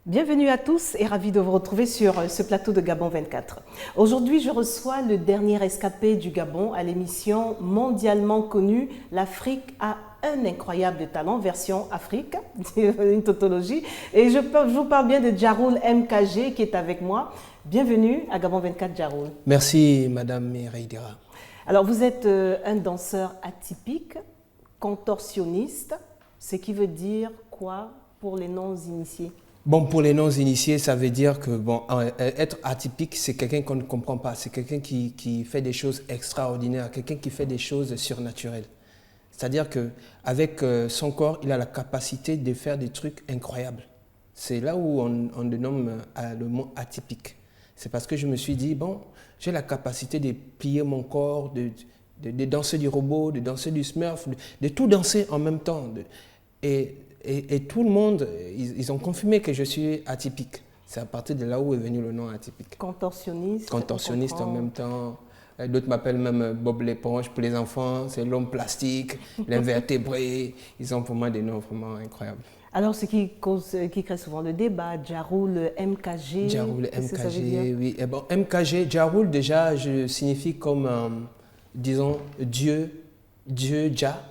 Bienvenue à tous et ravi de vous retrouver sur ce plateau de Gabon 24. Aujourd'hui, je reçois le dernier escapé du Gabon à l'émission mondialement connue « L'Afrique a un incroyable talent » version Afrique, une tautologie. Et je vous parle bien de Djaroul MKG qui est avec moi. Bienvenue à Gabon 24, Djaroul. Merci, Madame Reidera. Alors, vous êtes un danseur atypique, contorsionniste, ce qui veut dire quoi pour les non-initiés? Bon, pour les non-initiés, ça veut dire que être atypique, c'est quelqu'un qu'on ne comprend pas. C'est quelqu'un qui fait des choses extraordinaires, quelqu'un qui fait des choses surnaturelles. C'est-à-dire qu'avec son corps, il a la capacité de faire des trucs incroyables. C'est là où on dénomme le mot atypique. C'est parce que je me suis dit, bon, j'ai la capacité de plier mon corps, de danser du robot, de danser du smurf, de tout danser en même temps. Et tout le monde, ils ont confirmé que je suis atypique. C'est à partir de là où est venu le nom atypique. Contorsionniste. Contorsionniste en même temps. D'autres m'appellent même Bob l'éponge pour les enfants. C'est l'homme plastique, l'invertébré. Ils ont pour moi des noms vraiment incroyables. Alors, ce qui crée souvent le débat, Djaroul MKG. Djaroul MKG, oui. Et bon, MKG, Djaroul déjà, je signifie comme, disons, Dieu, Dja.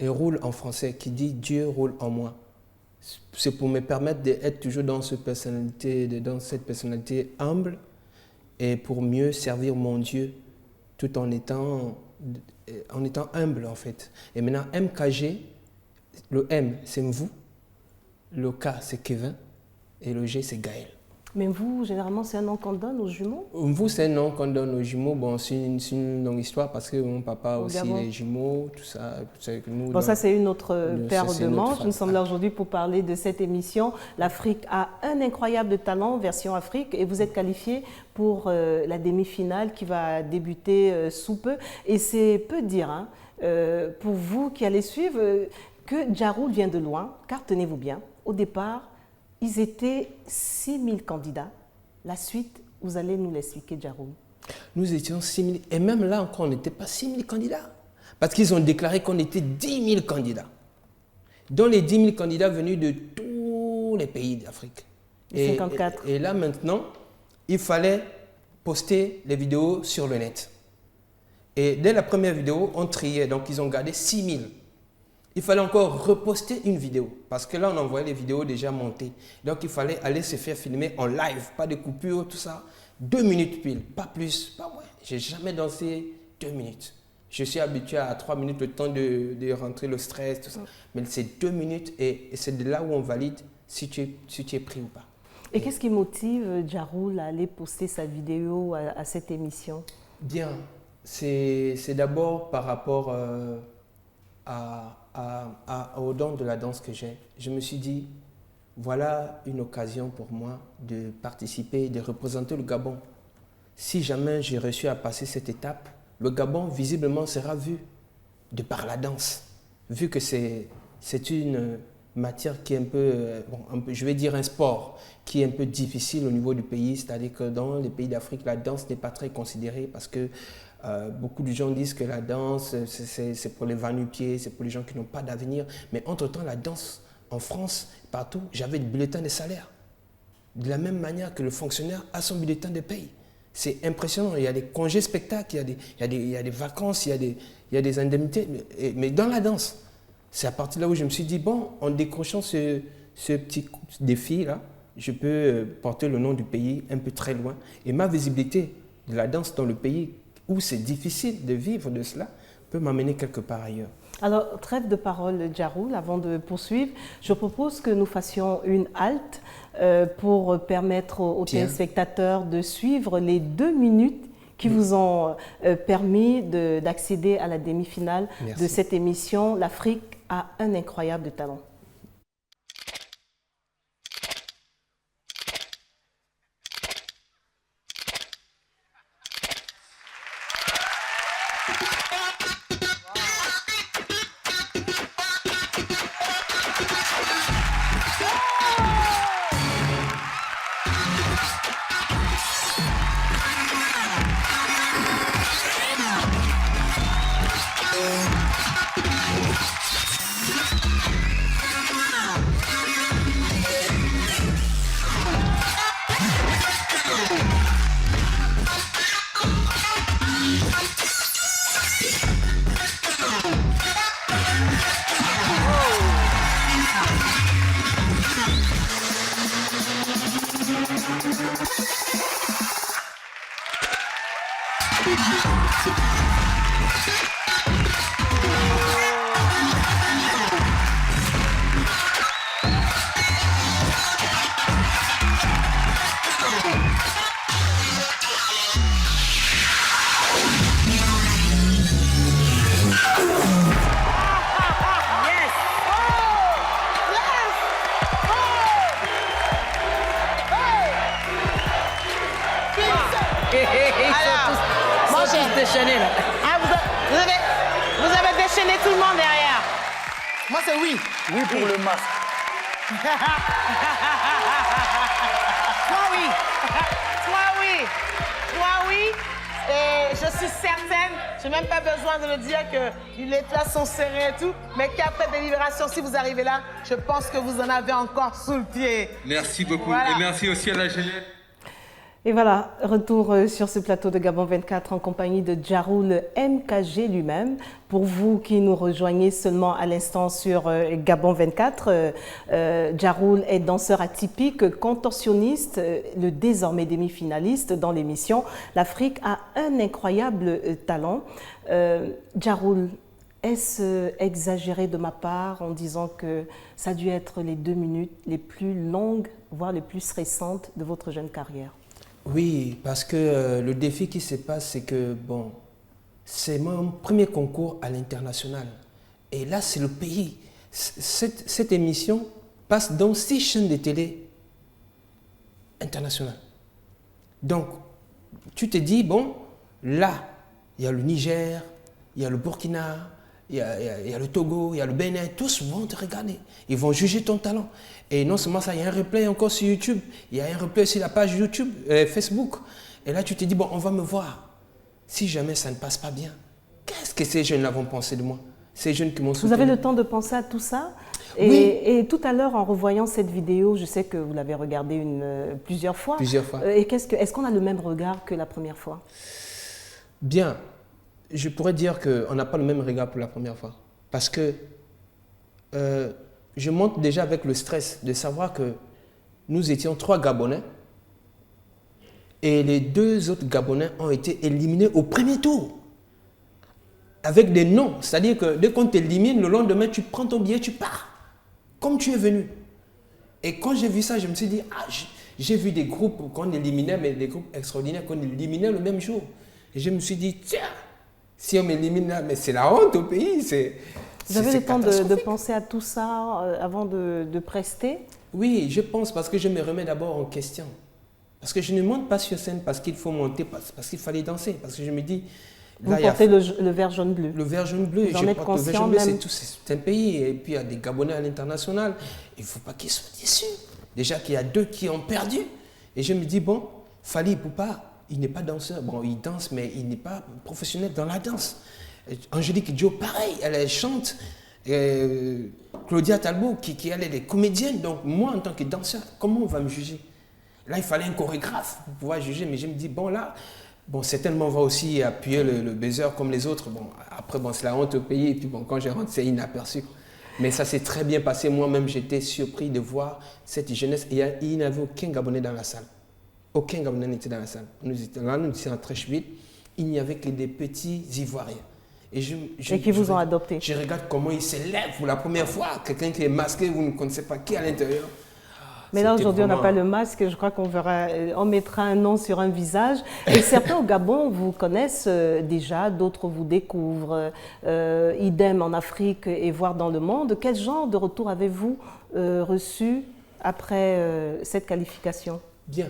Et roule en français, qui dit Dieu roule en moi. C'est pour me permettre d'être toujours dans cette personnalité humble et pour mieux servir mon Dieu tout en étant humble en fait. Et maintenant MKG, le M c'est vous, le K c'est Kevin et le G c'est Gaël. Mais vous, généralement, c'est un nom qu'on donne aux jumeaux? Vous, c'est un nom qu'on donne aux jumeaux. Bon, c'est une longue histoire parce que mon papa aussi, les jumeaux, tout ça. Nous, bon, ça, c'est une autre paire de manches. Nous sommes là aujourd'hui pour parler de cette émission. L'Afrique a un incroyable talent, version Afrique, et vous êtes qualifié pour la demi-finale qui va débuter sous peu. Et c'est peu dire, hein, pour vous qui allez suivre, que Djaroul vient de loin, car tenez-vous bien, au départ, ils étaient 6000 candidats. La suite, vous allez nous l'expliquer, Djaroul. Nous étions 6000. Et même là encore, on n'était pas 6000 candidats. Parce qu'ils ont déclaré qu'on était 10 000 candidats. Dont les 10 000 candidats venus de tous les pays d'Afrique. 54. Et là maintenant, il fallait poster les vidéos sur le net. Et dès la première vidéo, on triait. Donc ils ont gardé 6000. Il fallait encore reposter une vidéo parce que là, on envoyait les vidéos déjà montées. Donc, il fallait aller se faire filmer en live, pas de coupure, tout ça. 2 minutes pile, pas plus, pas moins. Je n'ai jamais dansé 2 minutes. Je suis habitué à 3 minutes, le temps de rentrer le stress, tout ça. Mais c'est 2 minutes et c'est de là où on valide si tu es pris ou pas. Et qu'est-ce qui motive Djaroul à aller poster sa vidéo à cette émission? Bien, c'est d'abord par rapport au don de la danse que j'ai. Je me suis dit, voilà une occasion pour moi de participer, de représenter le Gabon. Si jamais j'ai réussi à passer cette étape, le Gabon visiblement sera vu de par la danse. Vu que c'est une matière qui est un peu, je vais dire un sport, qui est un peu difficile au niveau du pays. C'est-à-dire que dans les pays d'Afrique, la danse n'est pas très considérée parce que beaucoup de gens disent que la danse, c'est pour les va-nu-pieds, c'est pour les gens qui n'ont pas d'avenir. Mais entre-temps, la danse, en France, partout, j'avais le bulletin de salaire. De la même manière que le fonctionnaire a son bulletin de paye. C'est impressionnant. Il y a des congés spectacles, il y a des vacances, il y a des indemnités. Mais dans la danse, c'est à partir de là où je me suis dit, bon, en décrochant ce petit défi-là, je peux porter le nom du pays un peu très loin. Et ma visibilité de la danse dans le pays où c'est difficile de vivre de cela, peut m'amener quelque part ailleurs. Alors, trêve de parole, Djaroul, avant de poursuivre, je propose que nous fassions une halte pour permettre aux téléspectateurs de suivre les 2 minutes qui vous ont permis d'accéder à la demi-finale de cette émission. L'Afrique a un incroyable talent. c'est oui. Oui pour le masque. Toi, oui. Toi, oui. Toi, oui. Et je suis certaine, je n'ai même pas besoin de le dire, que les places sont serrées et tout, mais qu'après délibération, si vous arrivez là, je pense que vous en avez encore sous le pied. Merci beaucoup. Voilà. Et merci aussi à la Genève. Et voilà, retour sur ce plateau de Gabon 24 en compagnie de Djaroul MKG lui-même. Pour vous qui nous rejoignez seulement à l'instant sur Gabon 24, Djaroul est danseur atypique, contorsionniste, le désormais demi-finaliste dans l'émission. L'Afrique a un incroyable talent. Djaroul, est-ce exagéré de ma part en disant que ça a dû être les 2 minutes les plus longues, voire les plus stressantes de votre jeune carrière? Oui, parce que le défi qui se passe, c'est que, bon, c'est mon premier concours à l'international. Et là, c'est le pays. Cette émission passe dans 6 chaînes de télé internationales. Donc, tu te dis, bon, là, il y a le Niger, il y a le Burkina, il y a le Togo, il y a le Bénin, tous vont te regarder. Ils vont juger ton talent. Et non seulement ça, il y a un replay encore sur YouTube, il y a un replay sur la page YouTube, Facebook. Et là, tu te dis, bon, on va me voir. Si jamais ça ne passe pas bien, qu'est-ce que ces jeunes-là vont penser de moi? Ces jeunes qui m'ont soutenu. Vous avez le temps de penser à tout ça? Oui. Et tout à l'heure, en revoyant cette vidéo, je sais que vous l'avez regardée plusieurs fois. Plusieurs fois. Est-ce qu'on a le même regard que la première fois? Bien. Je pourrais dire qu'on n'a pas le même regard pour la première fois. Parce que je monte déjà avec le stress de savoir que nous étions 3 Gabonais et les 2 autres Gabonais ont été éliminés au premier tour. Avec des noms. C'est-à-dire que dès qu'on t'élimine, le lendemain, tu prends ton billet, tu pars. Comme tu es venu. Et quand j'ai vu ça, je me suis dit, ah, j'ai vu des groupes qu'on éliminait, mais des groupes extraordinaires qu'on éliminait le même jour. Et je me suis dit, tiens, si on m'élimine là, mais c'est la honte au pays. Vous avez le temps de penser à tout ça avant de prester? Oui, je pense, parce que je me remets d'abord en question. Parce que je ne monte pas sur scène parce qu'il faut monter, parce qu'il fallait danser. Parce que je me dis... Vous portez le vert jaune bleu. Le vert jaune bleu. Vous en êtes conscient même. C'est un pays, et puis il y a des Gabonais à l'international. Il ne faut pas qu'ils soient déçus. Déjà qu'il y a 2 qui ont perdu. Et je me dis, bon, Fally Ipupa, il n'est pas danseur. Bon, il danse, mais il n'est pas professionnel dans la danse. Angélique Dio, pareil, elle chante. Claudia Talbot, qui elle est comédienne. Donc moi, en tant que danseur, comment on va me juger? Là, il fallait un chorégraphe pour pouvoir juger. Mais je me dis, bon, là, bon, certainement, on va aussi appuyer le buzzer comme les autres. Bon, après, bon, c'est la honte au pays. Et puis, bon, quand je rentre, c'est inaperçu. Mais ça s'est très bien passé. Moi-même, j'étais surpris de voir cette jeunesse. Il n'y avait aucun Gabonais dans la salle. Aucun Gabonais n'était dans la salle. Nous étions en Trècheville. Il n'y avait que des petits Ivoiriens. Et qui vous ont adopté. Je regarde comment ils se lèvent pour la première fois. Quelqu'un qui est masqué, vous ne connaissez pas qui est à l'intérieur. Mais là, aujourd'hui, on n'a pas le masque. Je crois on mettra un nom sur un visage. Et certains au Gabon vous connaissent déjà, d'autres vous découvrent. Idem en Afrique et voire dans le monde. Quel genre de retour avez-vous reçu après cette qualification? Bien.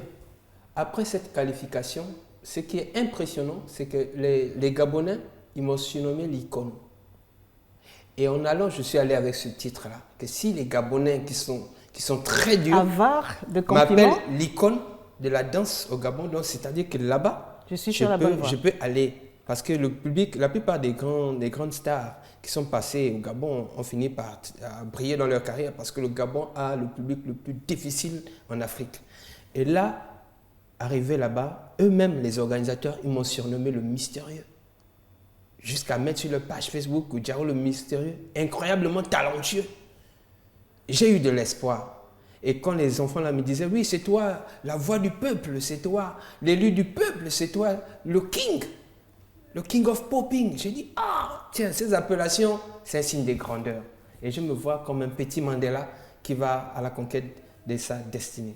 Après cette qualification, ce qui est impressionnant, c'est que les Gabonais, ils m'ont surnommé l'icône. Et en allant, je suis allé avec ce titre-là, que si les Gabonais qui sont très durs, avare de compliments, m'appellent l'icône de la danse au Gabon, donc c'est-à-dire que là-bas, je peux aller. Parce que le public, la plupart des grandes stars qui sont passées au Gabon ont fini par briller dans leur carrière parce que le Gabon a le public le plus difficile en Afrique. Et là, arrivé là-bas, eux-mêmes, les organisateurs, ils m'ont surnommé le mystérieux. Jusqu'à mettre sur leur page Facebook, Djaroul le mystérieux, incroyablement talentueux. J'ai eu de l'espoir. Et quand les enfants là me disaient, oui, c'est toi la voix du peuple, c'est toi l'élu du peuple, c'est toi le king of popping. J'ai dit, ah, tiens, ces appellations, c'est un signe de grandeur. Et je me vois comme un petit Mandela qui va à la conquête de sa destinée.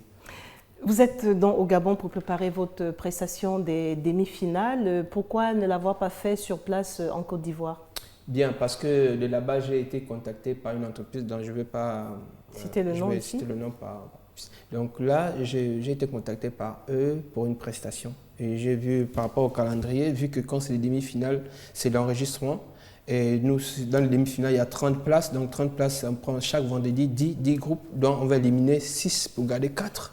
Vous êtes donc au Gabon pour préparer votre prestation des demi-finales. Pourquoi ne l'avoir pas fait sur place en Côte d'Ivoire? Bien, parce que de là-bas, j'ai été contacté par une entreprise dont je ne vais pas citer le nom ici. Donc là, j'ai été contacté par eux pour une prestation. Et j'ai vu, par rapport au calendrier, vu que quand c'est les demi-finales, c'est l'enregistrement. Et nous, dans les demi-finales, il y a 30 places. Donc 30 places, on prend chaque vendredi 10 groupes, dont on va éliminer 6 pour garder 4.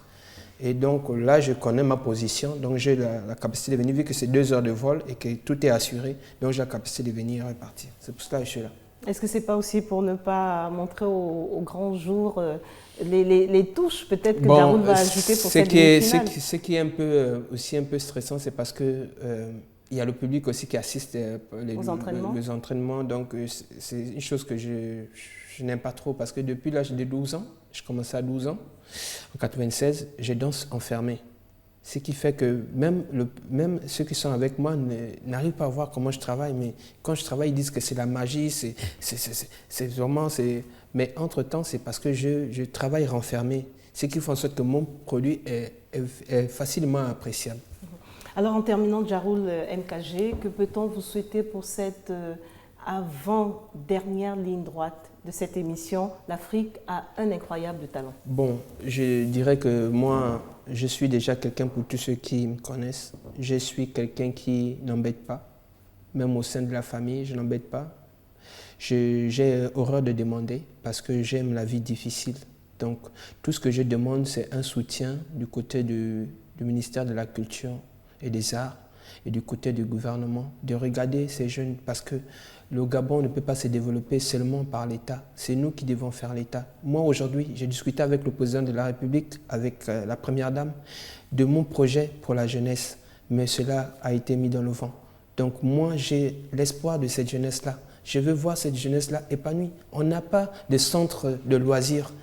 Et donc là, je connais ma position. Donc j'ai la capacité de venir, vu que c'est 2 heures de vol et que tout est assuré. Donc j'ai la capacité de venir et partir. C'est pour cela que je suis là. Est-ce que ce n'est pas aussi pour ne pas montrer au grand jour les touches peut-être que Jaroul va ajouter pour cette demi-finale? Ce qui est aussi un peu stressant, c'est parce que il y a le public aussi qui assiste aux entraînements. Donc c'est une chose que je n'aime pas trop parce que depuis l'âge de 12 ans, je commençais à 12 ans, en 96, je danse enfermé. Ce qui fait que même ceux qui sont avec moi n'arrivent pas à voir comment je travaille. Mais quand je travaille, ils disent que c'est la magie, c'est vraiment... Mais entre-temps, c'est parce que je travaille renfermé. Ce qui fait en sorte que mon produit est facilement appréciable. Alors en terminant, Jaroul MKG, que peut-on vous souhaiter pour cette avant-dernière ligne droite de cette émission? L'Afrique a un incroyable talent. Bon, je dirais que moi, je suis déjà quelqu'un, pour tous ceux qui me connaissent, je suis quelqu'un qui n'embête pas. Même au sein de la famille, je n'embête pas. J'ai horreur de demander parce que j'aime la vie difficile. Donc, tout ce que je demande, c'est un soutien du côté du ministère de la Culture et des Arts et du côté du gouvernement, de regarder ces jeunes parce que le Gabon ne peut pas se développer seulement par l'État. C'est nous qui devons faire l'État. Moi, aujourd'hui, j'ai discuté avec le président de la République, avec la première dame, de mon projet pour la jeunesse. Mais cela a été mis dans le vent. Donc moi, j'ai l'espoir de cette jeunesse-là. Je veux voir cette jeunesse-là épanouie. On n'a pas de centre de loisirs.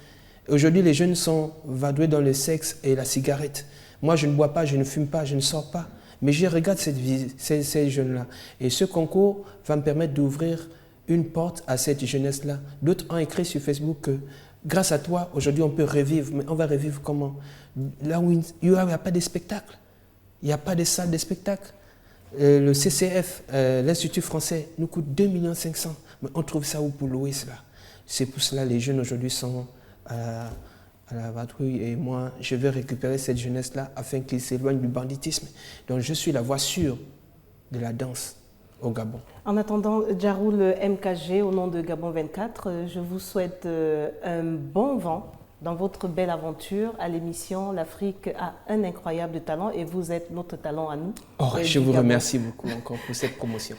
Aujourd'hui, les jeunes sont vadoués dans le sexe et la cigarette. Moi, je ne bois pas, je ne fume pas, je ne sors pas. Mais je regarde ces jeunes-là. Et ce concours va me permettre d'ouvrir une porte à cette jeunesse-là. D'autres ont écrit sur Facebook que grâce à toi, aujourd'hui, on peut revivre. Mais on va revivre comment? Là où il n'y a pas de spectacle. Il n'y a pas de salle de spectacle. Le CCF, l'Institut français, nous coûte 2 500 000. Mais on trouve ça où pour louer cela? C'est pour cela que les jeunes aujourd'hui sont à la vadrouille. Et moi, je veux récupérer cette jeunesse-là afin qu'ils s'éloignent du banditisme. Donc je suis la voix sûre de la danse au Gabon. En attendant, Jaroul MKG, au nom de Gabon 24, je vous souhaite un bon vent dans votre belle aventure à l'émission. L'Afrique a un incroyable talent et vous êtes notre talent à nous. Je vous remercie beaucoup encore pour cette promotion.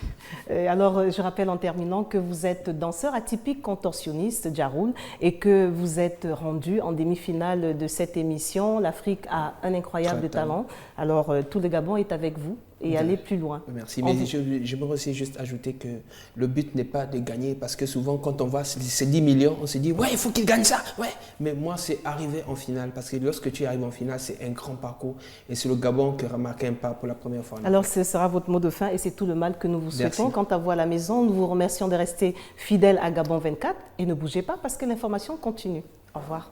Alors, je rappelle en terminant que vous êtes danseur atypique contorsionniste, Jaroul, et que vous êtes rendu en demi-finale de cette émission. L'Afrique a un incroyable talent. Alors, tout le Gabon est avec vous et aller plus loin. Merci. Mais je me aussi juste ajouter que le but n'est pas de gagner parce que souvent quand on voit ces 10 millions, on se dit ouais, il faut qu'il gagne ça. Ouais. Mais moi, c'est arriver en finale parce que lorsque tu arrives en finale, c'est un grand parcours et c'est le Gabon qui a marqué un pas pour la première fois. Alors, ce sera votre mot de fin et c'est tout le mal que nous vous souhaitons. Merci. Quant à vous à la maison, nous vous remercions de rester fidèles à Gabon 24 et ne bougez pas parce que l'information continue. Au revoir.